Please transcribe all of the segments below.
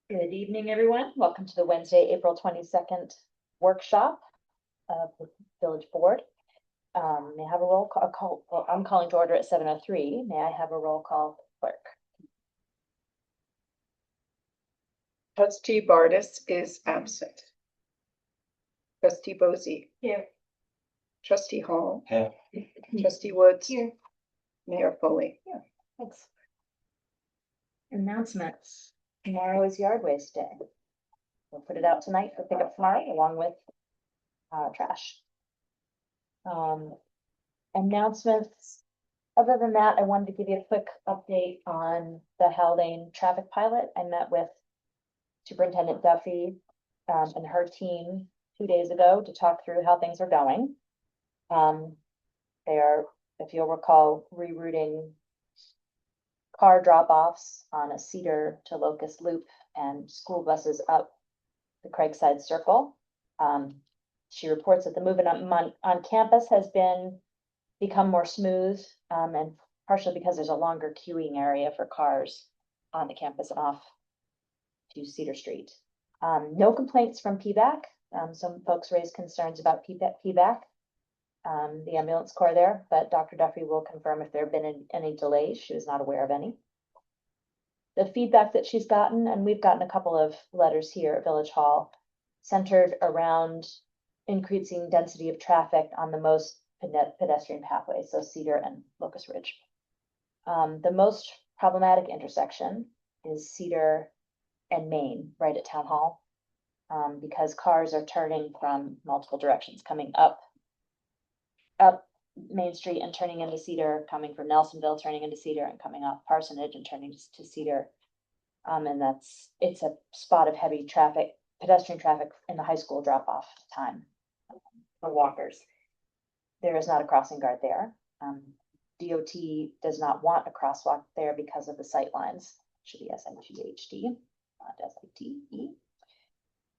Good evening, everyone. Welcome to the Wednesday, April 22nd workshop of the Village Board. May I have a roll call? Well, I'm calling to order at 7:03. May I have a roll call, clerk? Trustee Bardis is absent. Trustee Bosey. Here. Trustee Hall. Here. Trustee Woods. Here. Mayor Foley. Here. Thanks. Announcements. Tomorrow is Yard Waste Day. We'll put it out tonight for pickup tomorrow, along with trash. Announcements. Other than that, I wanted to give you a quick update on the Haldane traffic pilot. I met with Superintendent Duffy and her team 2 days ago to talk through how things are going. They are, if you'll recall, rerouting car drop-offs on a Cedar to Locust Loop and school buses up the Craigside Circle. She reports that the movement on campus has become more smooth, and partially because there's a longer queuing area for cars on the campus and off to Cedar Street. No complaints from PBAC. Some folks raised concerns about PBAC, the ambulance corps there, but Dr. Duffy will confirm if there have been any delays. She was not aware of any. The feedback that she's gotten, and we've gotten a couple of letters here at Village Hall, centered around increasing density of traffic on the most pedestrian pathways, so Cedar and Locust Ridge. The most problematic intersection is Cedar and Main, right at Town Hall, because cars are turning from multiple directions, coming up Main Street and turning into Cedar, coming from Nelsonville, turning into Cedar, and coming off Parsonage and turning to Cedar. And it's a spot of heavy traffic, pedestrian traffic in the high school drop-off time for walkers. There is not a crossing guard there. DOT does not want a crosswalk there because of the sight lines. Should be SIGHD, not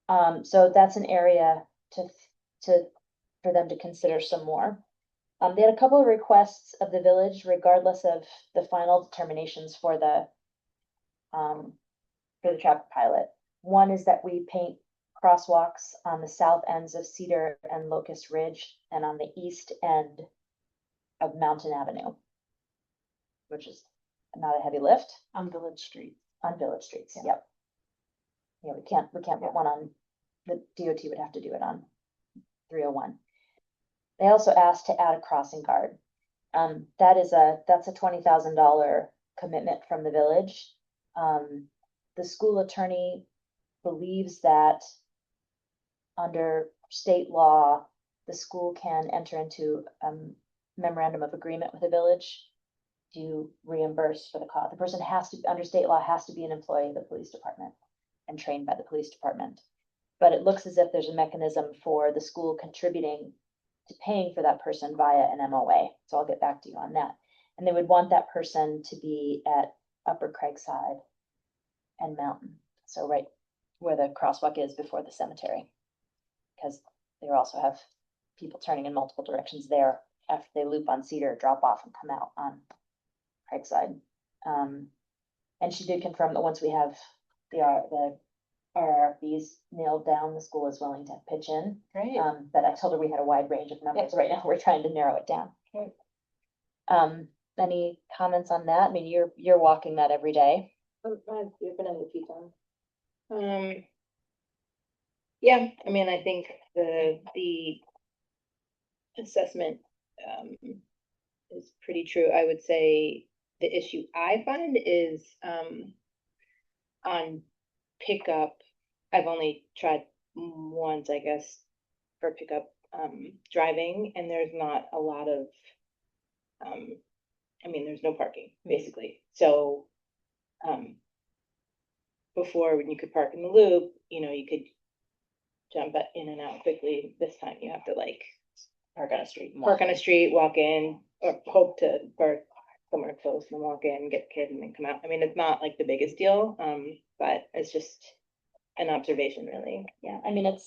SITE. So that's an area for them to consider some more. They had a couple of requests of the village, regardless of the final determinations for the traffic pilot. One is that we paint crosswalks on the south ends of Cedar and Locust Ridge and on the east end of Mountain Avenue, which is not a heavy lift. On Village Street. On Village Streets, yep. Yeah, we can't put one on, the DOT would have to do it on 301. They also asked to add a crossing guard. That's a $20,000 commitment from the village. The school attorney believes that under state law, the school can enter into a memorandum of agreement with the village to reimburse for the cost. The person has to, under state law, has to be an employee of the police department and trained by the police department. But it looks as if there's a mechanism for the school contributing to paying for that person via an MOA. So I'll get back to you on that. And they would want that person to be at Upper Craigside and Mountain. So right where the crosswalk is before the cemetery, because they also have people turning in multiple directions there after they loop on Cedar, drop off and come out on Craigside. And she did confirm that once we have the RRFBs nailed down, the school is willing to pitch in. Great. But I told her we had a wide range of numbers. Right now we're trying to narrow it down. Okay. Any comments on that? I mean, you're walking that every day. I've been in it a few times. Yeah, I mean, I think the assessment is pretty true. I would say the issue I find is on pickup. I've only tried once, I guess, for pickup driving, and there's not a lot of I mean, there's no parking basically. So before, when you could park in the loop, you could jump in and out quickly. This time you have to like Park on a street. walk in, or hope to park somewhere close and walk in, get the kid and then come out. I mean, it's not like the biggest deal, but it's just an observation really. Yeah, I mean,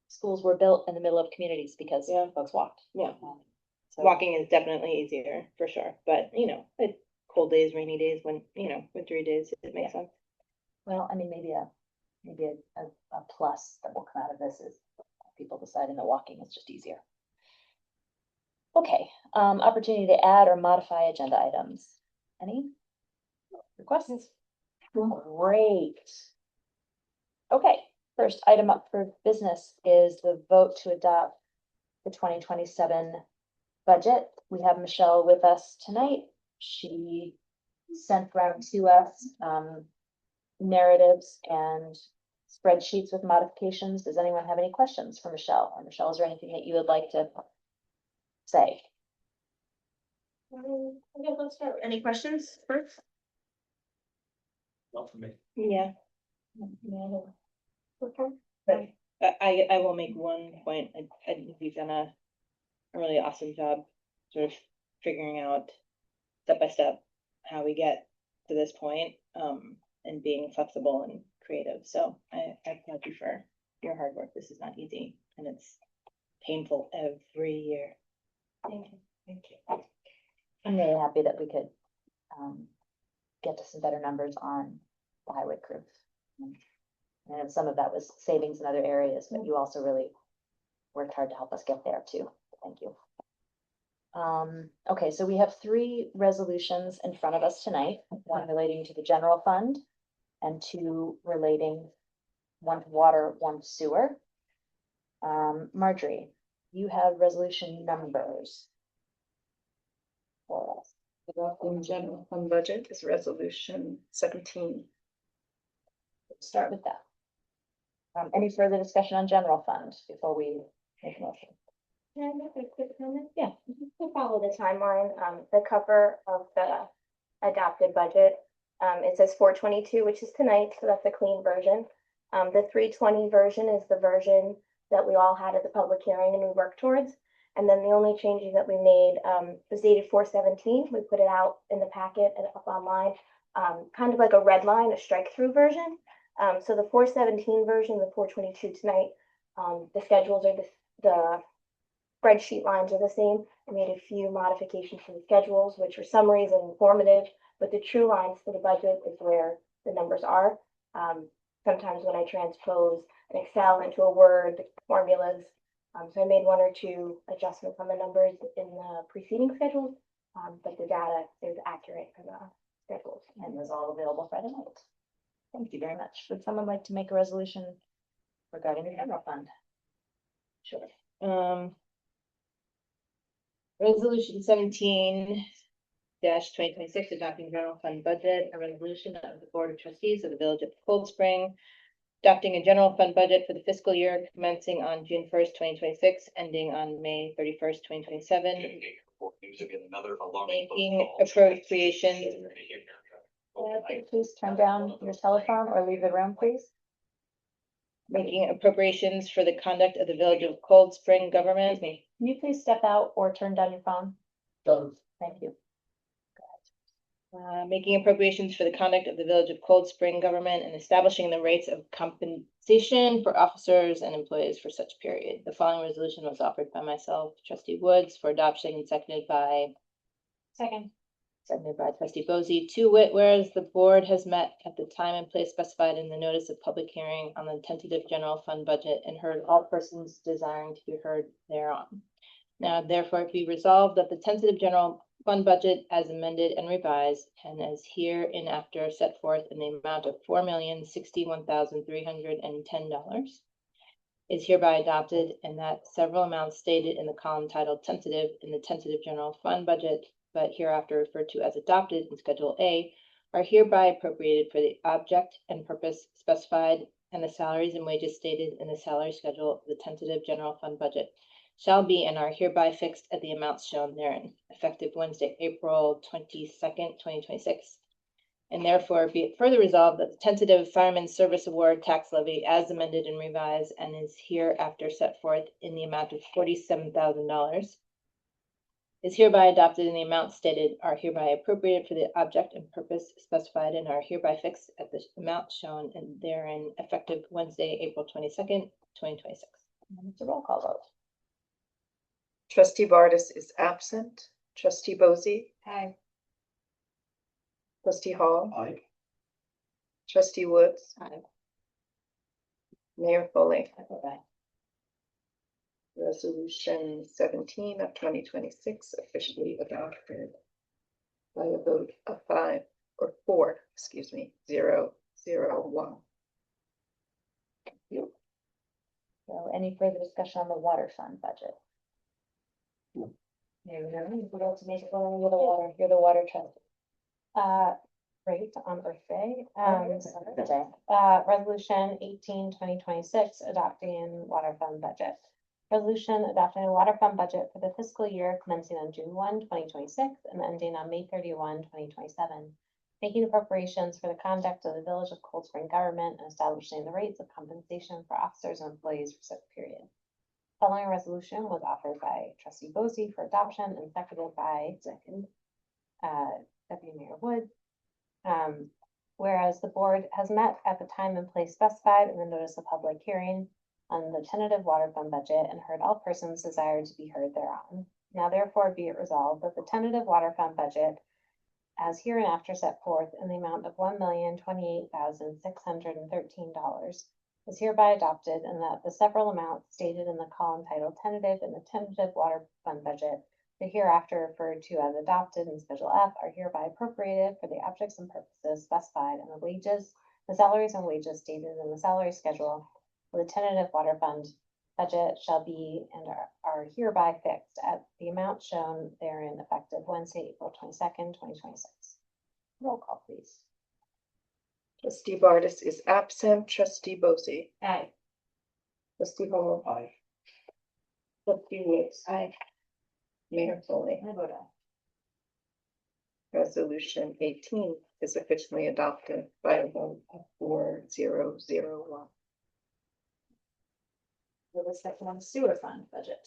schools were built in the middle of communities because folks walked. Yeah. So Walking is definitely easier for sure, but like cold days, rainy days, when 3 days, it makes sense. Well, I mean, maybe a plus that will come out of this is people deciding that walking is just easier. Okay, opportunity to add or modify agenda items. Any requests? Great. Okay, first item up for business is the vote to adopt the 2027 budget. We have Michelle with us tonight. She sent round to us narratives and spreadsheets with modifications. Does anyone have any questions for Michelle? Or Michelle, is there anything that you would like to say? I guess let's start. Any questions first? Not for me. Yeah. Okay. But I will make one point. I think you've done a really awesome job sort of figuring out step by step how we get to this point, and being flexible and creative. So I applaud you for your hard work. This is not easy and it's painful every year. Thank you. Thank you. I'm really happy that we could get to some better numbers on the highway crew. And some of that was savings in other areas, but you also really worked hard to help us get there too. Thank you. Okay, so we have 3 resolutions in front of us tonight, one relating to the general fund and 2 relating, one to water, one to sewer. Marjorie, you have resolution numbers for us. Adopting general fund budget is resolution 17. Start with that. Any further discussion on general fund before we make a motion? Can I make a quick comment? Yeah. To follow the timeline, the cover of the adopted budget, it says 422, which is tonight, so that's a clean version. The 320 version is the version that we all had at the public hearing and we worked towards. And then the only changes that we made was dated 417. We put it out in the packet and up online, kind of like a red line, a strike through version. So the 417 version, the 422 tonight, the schedules are the spreadsheet lines are the same. I made a few modifications to the schedules, which are summaries and informative, but the true lines for the budget is where the numbers are. Sometimes when I transpose an Excel into a Word, the formulas, so I made 1 or 2 adjustments on the numbers in the preceding schedules, but the data is accurate for the schedules. And was all available Friday night. Thank you very much. Would someone like to make a resolution regarding the general fund? Sure. Resolution 17 2026, adopting general fund budget, a resolution of the Board of Trustees of the Village of Cold Spring, adopting a general fund budget for the fiscal year commencing on June 1st, 2026, ending on May 31st, 2027. Making appropriations. Please turn down your telephone or leave the room, please. Making appropriations for the conduct of the Village of Cold Spring government. Can you please step out or turn down your phone? Thank you. Making appropriations for the conduct of the Village of Cold Spring government and establishing the rates of compensation for officers and employees for such period. The following resolution was offered by myself, Trustee Woods, for adoption and seconded by Trustee Bosey. To wit, whereas the board has met at the time and place specified in the notice of public hearing on the tentative general fund budget and heard all persons desiring to be heard thereon. Now therefore it be resolved that the tentative general fund budget as amended and revised and as hereinafter set forth in the amount of $4,061,310 is hereby adopted, and that several amounts stated in the column titled tentative in the tentative general fund budget, but hereafter referred to as adopted in Schedule A, are hereby appropriated for the object and purpose specified, and the salaries and wages stated in the salary schedule of the tentative general fund budget shall be and are hereby fixed at the amounts shown therein, effective Wednesday, April 22nd, 2026. And therefore be it further resolved that the tentative Fireman's Service Award tax levy as amended and revised and is hereafter set forth in the amount of $47,000 is hereby adopted, and the amounts stated are hereby appropriated for the object and purpose specified and are hereby fixed at the amount shown and therein, effective Wednesday, April 22nd, 2026. And it's a roll call vote. Trustee Bardis is absent. Trustee Bosey. Aye. Trustee Hall. Aye. Trustee Woods, Aye. Mayor Foley. I vote aye. Resolution 17 of 2026 officially adopted by a vote of 4, 0, 1. So any further discussion on the water fund budget? There we go. You forgot to make it, you're the water trustee. Right, on Earth Day. Today. Resolution 18/2026 adopting water fund budget. Resolution adopting a water fund budget for the fiscal year commencing on June 1, 2026, and ending on May 31, 2027. Making appropriations for the conduct of the Village of Cold Spring government and establishing the rates of compensation for officers and employees for such period. Following resolution was offered by Trustee Bosey for adoption and seconded by Deputy Mayor Wood. Whereas the board has met at the time and place specified in the notice of public hearing on the tentative water fund budget and heard all persons desired to be heard thereon. Now therefore be it resolved that the tentative water fund budget as hereinafter set forth in the amount of $1,028,613 is hereby adopted, and that the several amounts stated in the column titled tentative in the tentative water fund budget, the hereafter referred to as adopted in Schedule F, are hereby appropriated for the objects and purposes specified in the wages, the salaries and wages stated in the salary schedule for the tentative water fund budget shall be and are hereby fixed at the amount shown therein effective Wednesday, April 22nd, 2026. Roll call, please. Trustee Bartis is absent. Trustee Bosey. Aye. Trustee Hall. Aye. Trustee Woods. Aye. Mayor Foley. I vote aye. Resolution 18 is officially adopted by a vote of 4-0-0-1. For the second one, sewer fund budget.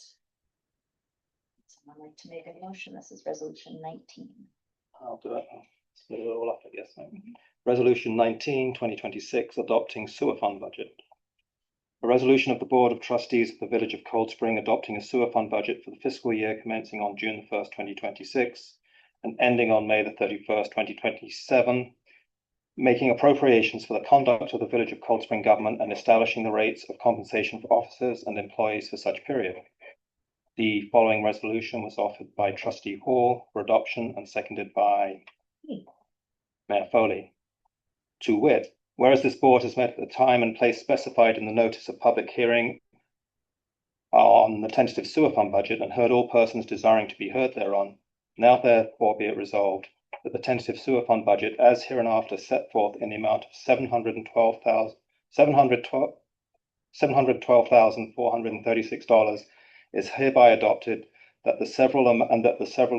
Someone like to make a motion? This is resolution 19. I'll do it. I'll split it all up, I guess. Resolution 19, 2026, adopting sewer fund budget. A resolution of the Board of Trustees of the Village of Cold Spring adopting a sewer fund budget for the fiscal year commencing on June 1st, 2026 and ending on May 31st, 2027, making appropriations for the conduct of the Village of Cold Spring government and establishing the rates of compensation for officers and employees for such period. The following resolution was offered by Trustee Hall for adoption and seconded by Mayor Foley. To wit, whereas this board has met at the time and place specified in the notice of public hearing on the tentative sewer fund budget and heard all persons desiring to be heard thereon, now therefore be it resolved that the tentative sewer fund budget as hereinafter set forth in the amount of $712,436 is hereby adopted, that the several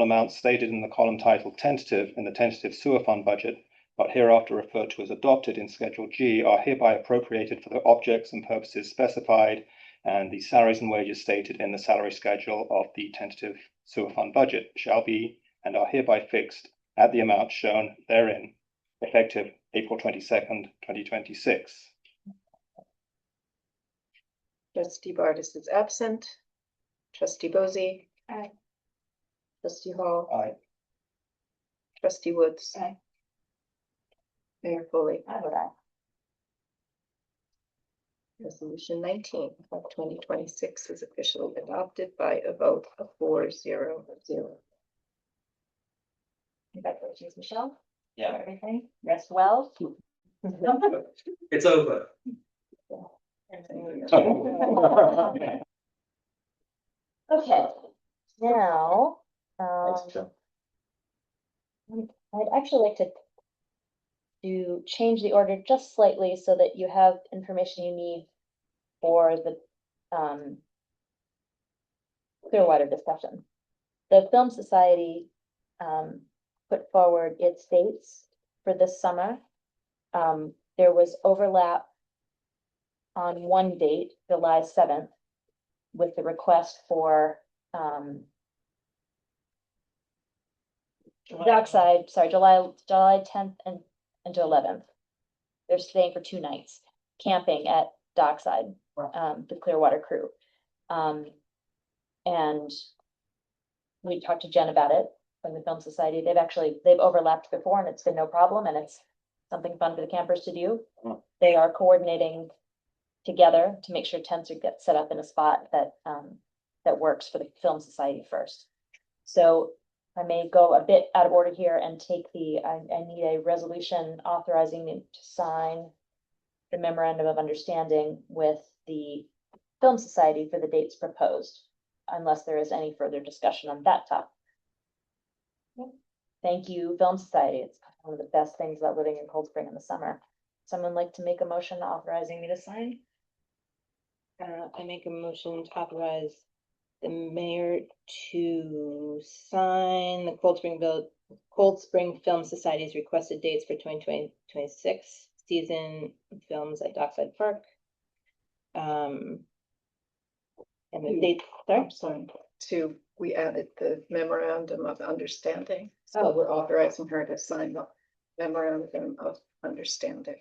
amounts stated in the column titled tentative in the tentative sewer fund budget, but hereafter referred to as adopted in Schedule G, are hereby appropriated for the objects and purposes specified, and the salaries and wages stated in the salary schedule of the tentative sewer fund budget shall be and are hereby fixed at the amount shown therein, effective April 22nd, 2026. Trustee Bartis is absent. Trustee Bosey. Aye. Trustee Hall. Aye. Trustee Woods. Aye. Mayor Foley. I vote aye. Resolution 19 of 2026 is officially adopted by a vote of 4-0-0. Congratulations, Michelle. Yeah. For everything. Rest well. It's over. Okay, now, I'd actually like to change the order just slightly so that you have information you need for the, Clearwater discussion. The Film Society, put forward its dates for this summer. There was overlap on one date, July 7th, with the request for, Dockside, sorry, July 10th and to 11th. They're staying for 2 nights, camping at Dockside, the Clearwater crew. And we talked to Jen about it from the Film Society. They've overlapped before and it's been no problem, and it's something fun for the campers to do. Mm. They are coordinating together to make sure tents are get set up in a spot that, that works for the Film Society first. So I may go a bit out of order here and take I need a resolution authorizing me to sign the memorandum of understanding with the Film Society for the dates proposed, unless there is any further discussion on that topic. Thank you, Film Society. It's one of the best things about living in Cold Spring in the summer. Someone like to make a motion authorizing me to sign? I make a motion to authorize the mayor to sign the Cold Spring Film Society's requested dates for 2026 season films at Dockside Park. And the date, sorry? We added the memorandum of understanding. So Oh. we're authorizing her to sign the memorandum of understanding.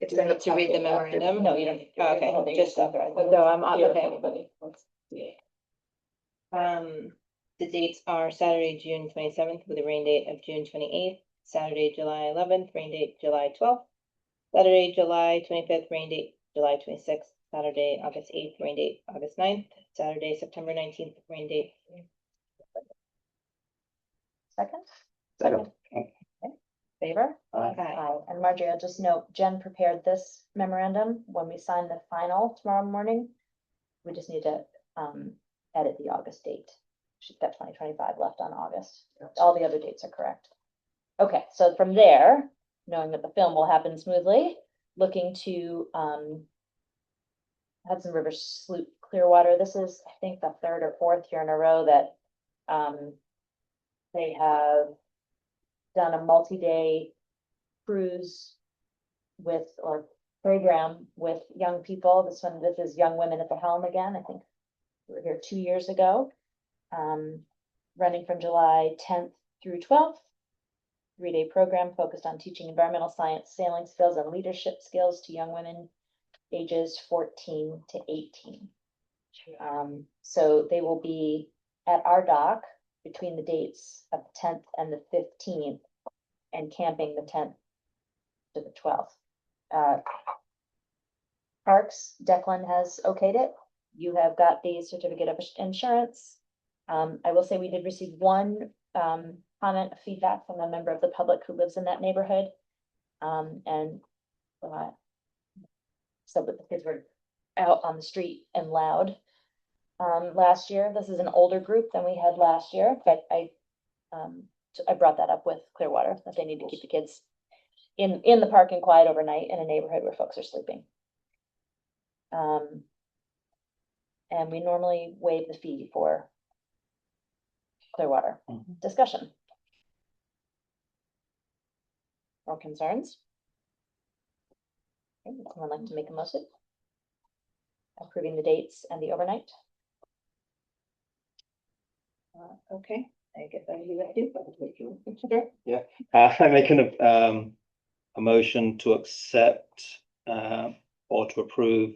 It's Do I in the need to read the packet after- memorandum? No, you don't. need to. Oh, okay, I think just- authorize it. So I'm on, Here, if okay. anybody wants to see it. The dates are Saturday, June 27th with a rain date of June 28th, Saturday, July 11th, rain date July 12th, Saturday, July 25th, rain date July 26th, Saturday, August 8th, rain date August 9th, Saturday, September 19th, rain date. Second? Second. Favor? Aye. Aye. And Marjorie, I'll just note, Jen prepared this memorandum. When we sign the final tomorrow morning, we just need to, edit the August date. She's got 2025 left on August. All the other dates are correct. Okay, so from there, knowing that the film will happen smoothly, looking to, Hudson River Sloop Clearwater. This is, I think, the third or fourth year in a row that, they have done a multi-day cruise with, or program with young people. This is Young Women at the Helm again. I think we were here 2 years ago. Running from July 10th through 12th. 3-day program focused on teaching environmental science, sailing skills, and leadership skills to young women ages 14 to 18. So they will be at our dock between the dates of the 10th and the 15th and camping the 10th to the 12th. Parks, Declan has okayed it. You have got the certificate of insurance. I will say we did receive one comment, feedback from a member of the public who lives in that neighborhood. And said that the kids were out on the street and loud. Last year, this is an older group than we had last year, but I brought that up with Clearwater, that they need to keep the kids in the park and quiet overnight in a neighborhood where folks are sleeping. And we normally waive the fee for Clearwater. Mhm. Discussion. Or concerns? Okay, would someone like to make a motion? Approving the dates and the overnight? Okay, I guess I do that too. Sure. I make a motion to accept, or to approve,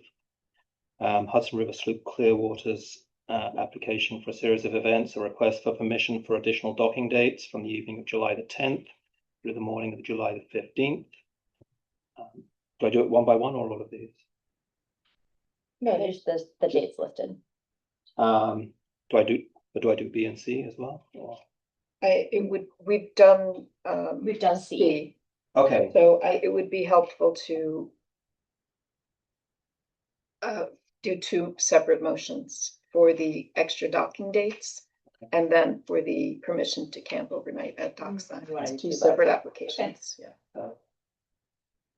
Hudson River Sloop Clearwater's application for a series of events, a request for permission for additional docking dates from the evening of July the 10th through the morning of July the 15th. Do I do it one by one or all of these? No, there's the dates listed. Do I do B and C as well? Or- We've done, We've done C. C, Okay, so it would be helpful to do two separate motions for the extra docking dates and then for the permission to camp overnight at Dockside. You wanna It's two do separate both? applications, yeah.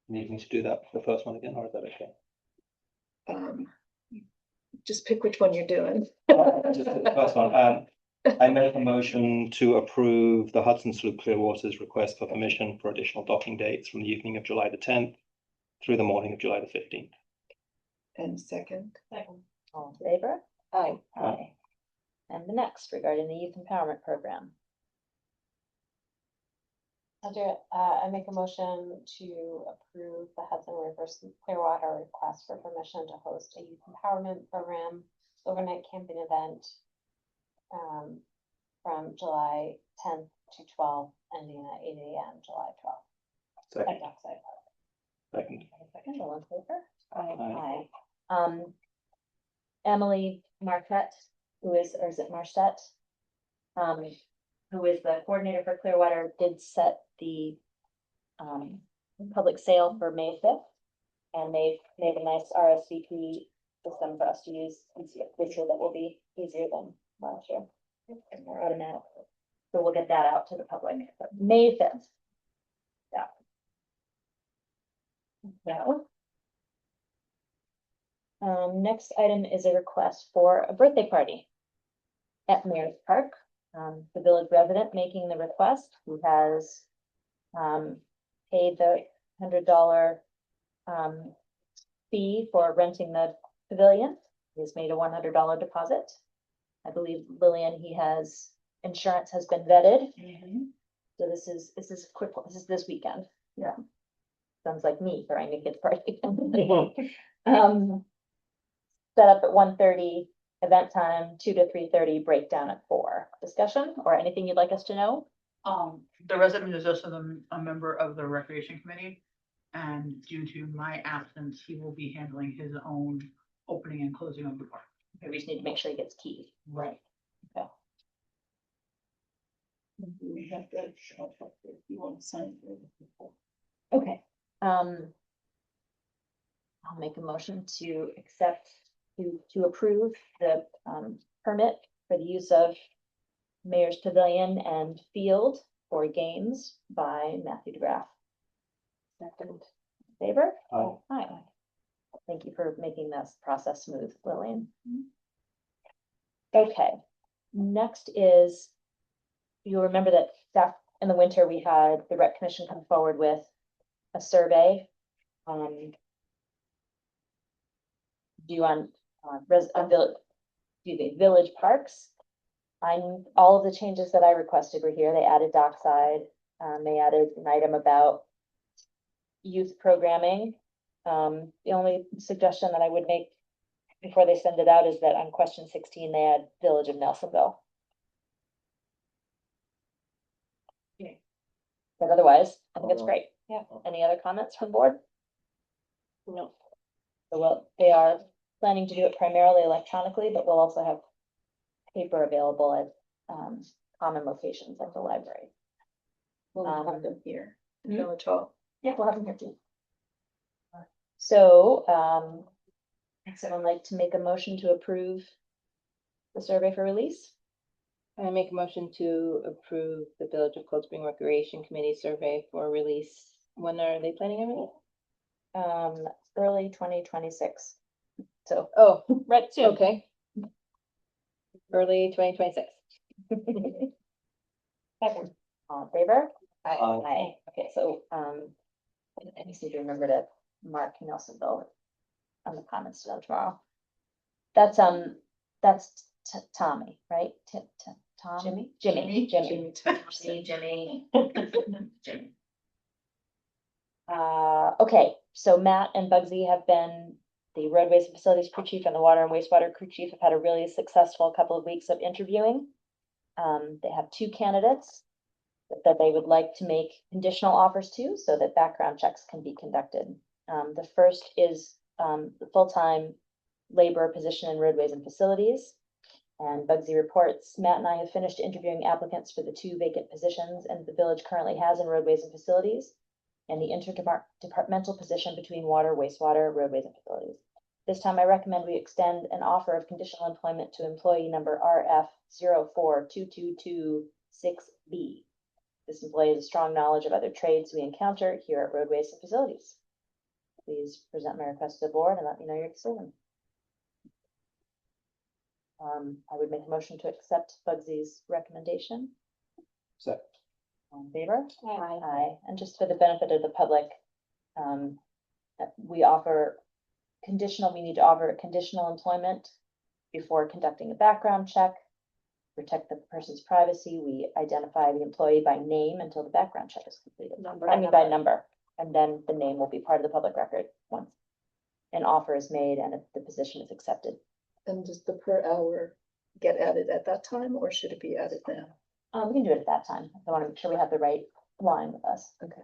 need me to do that for the first one again, or is that okay? Just pick which one you're doing. Just the first one. I make a motion to approve the Hudson Sloop Clearwater's request for permission for additional docking dates from the evening of July the 10th through the morning of July the 15th. And second, All in favor? Aye. Aye. And the next regarding the youth empowerment program. I'll do it. I make a motion to approve the Hudson River Sloop Clearwater request for permission to host a youth empowerment program overnight camping event from July 10th to 12th, ending at 8 a.m. July 12th. Second. dockside. Second. Second, all in favor? Aye. Aye. Emily Marquette, who is, or is it Marquette? Who is the coordinator for Clearwater, did set the public sale for May 5th. And they've made a nice RSVP system for us to use this year that will be easier than last year. And more automatic. So we'll get that out to the public, May 5th. Yeah. Yeah. Next item is a request for a birthday party at Mayor's Park. The village resident making the request, who has paid the $100 fee for renting the pavilion. He's made a $100 deposit. I believe Lillian, insurance has been vetted. So this is quick, this is this weekend. Yeah. Sounds like me throwing a kid's party. Set up at 1:30, event time 2 to 3:30, breakdown at 4. Discussion or anything you'd like us to know? The resident is also a member of the recreation committee. And due to my absence, he will be handling his own opening and closing of the park. Okay, we just need to make sure he gets keys. Right. We have to show up if you want to sign. Okay. I'll make a motion to accept, to approve the permit for the use of Mayor's Pavilion and Field for games by Matthew DeGraff. Second. Favor? Aye. Aye. Thank you for making this process smooth, Lillian. Okay, next is, you'll remember that back in the winter, we had the rec commission come forward with a survey. Due on village parks. All of the changes that I requested were here. They added dockside. They added an item about youth programming. The only suggestion that I would make before they send it out is that on question 16, they add Village of Nelsonville. Okay. But otherwise, I think it's great. Yeah. Any other comments from board? No. So well, they are planning to do it primarily electronically, but we'll also have paper available at common locations like the library. We'll have them here. Mhm. Village Hall. Yeah, we'll have them here too. So, would someone like to make a motion to approve the survey for release? I make a motion to approve the Village of Cold Spring Recreation Committee survey for release. When are they planning on release? Early 2026. So, Oh, right soon. okay. Early 2026. Second. All in favor? Aye. Aye. Okay, so, I just need to remember to mark Nelsonville on the comments to them tomorrow. That's Tommy, right? Tom? Jimmy? Jimmy. Jimmy. Jimmy. Okay, so Matt and Bugsy have been the roadways and facilities crew chief and the water and wastewater crew chief have had a really successful couple of weeks of interviewing. They have 2 candidates that they would like to make conditional offers to so that background checks can be conducted. The first is the full-time labor position in roadways and facilities. And Bugsy reports, Matt and I have finished interviewing applicants for the 2 vacant positions and the village currently has in roadways and facilities and the interdepartmental position between water, wastewater, roadways and facilities. This time I recommend we extend an offer of conditional employment to employee number RF 042226B. This employee has a strong knowledge of other trades we encounter here at roadways and facilities. Please present my request to the board and let me know your decision. I would make a motion to accept Bugsy's recommendation. Second. All in favor? Aye. Aye. And just for the benefit of the public, we need to offer conditional employment before conducting a background check. Protect the person's privacy. We identify the employee by name until the background check is completed. By number. And then the name will be part of the public record once an offer is made and if the position is accepted. And does the per hour get added at that time or should it be added now? We can do it at that time. I want to make sure we have the right line with us. Okay.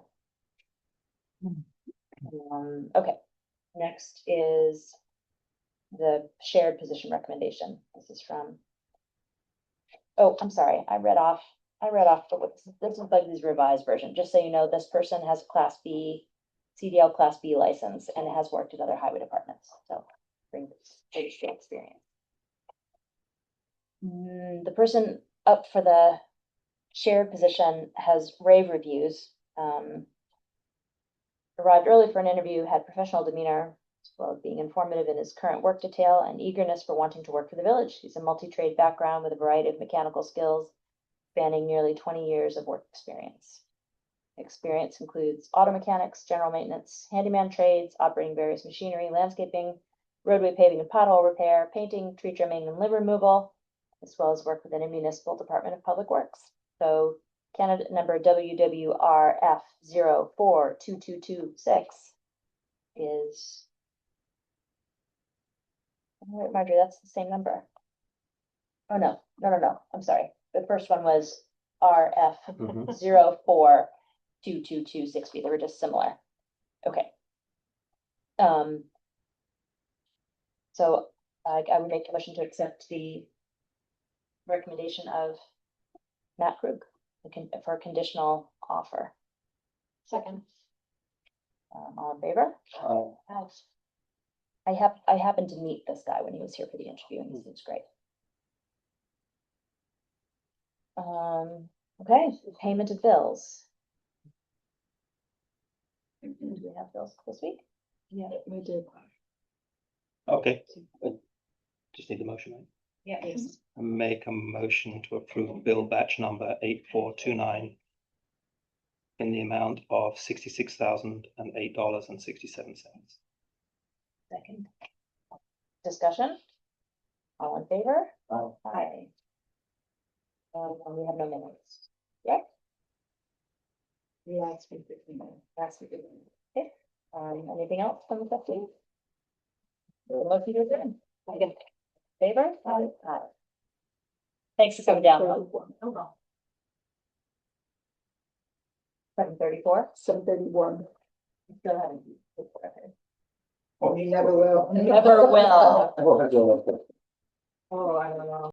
Okay, next is the shared position recommendation. This is from. Oh, I'm sorry, I read off, but this is like this revised version, just so you know, this person has a Class B, CDL Class B license and has worked at other highway departments, so brings industry experience. The person up for the shared position has rave reviews. Arrived early for an interview, had professional demeanor, as well as being informative in his current work detail and eagerness for wanting to work for the village. He's a multi-trade background with a variety of mechanical skills, spanning nearly 20 years of work experience. Experience includes auto mechanics, general maintenance, handyman trades, operating various machinery, landscaping, roadway paving and pothole repair, painting, tree trimming, and limb removal, as well as work within a municipal department of public works. So candidate number WWRF 042226 is. Oh, Marjorie, that's the same number. Oh, no, I'm sorry. The first one was RF Mhm. 042226B. They were just similar. Okay. So I would make a motion to accept the recommendation of Matt Krug for a conditional offer. Second. All in favor? I happened to meet this guy when he was here for the interview and he seems great. Okay, payment of bills. Do we have bills this week? Yeah, we did. Okay, just need the motion, right? Yes. I make a motion to approve bill batch number 8429 in the amount of $66,008.67. Second. Discussion? All in favor? Aye. Aye. And we have no minutes. Yeah? Yeah, it's been 15 minutes. That's good. Okay, anything else from the session? Motion to adjourn. Favor? Aye. Thanks for coming down. 7:34. 7:31. Still haven't. Oh, you never will. Never will. Oh, Oh, I don't know.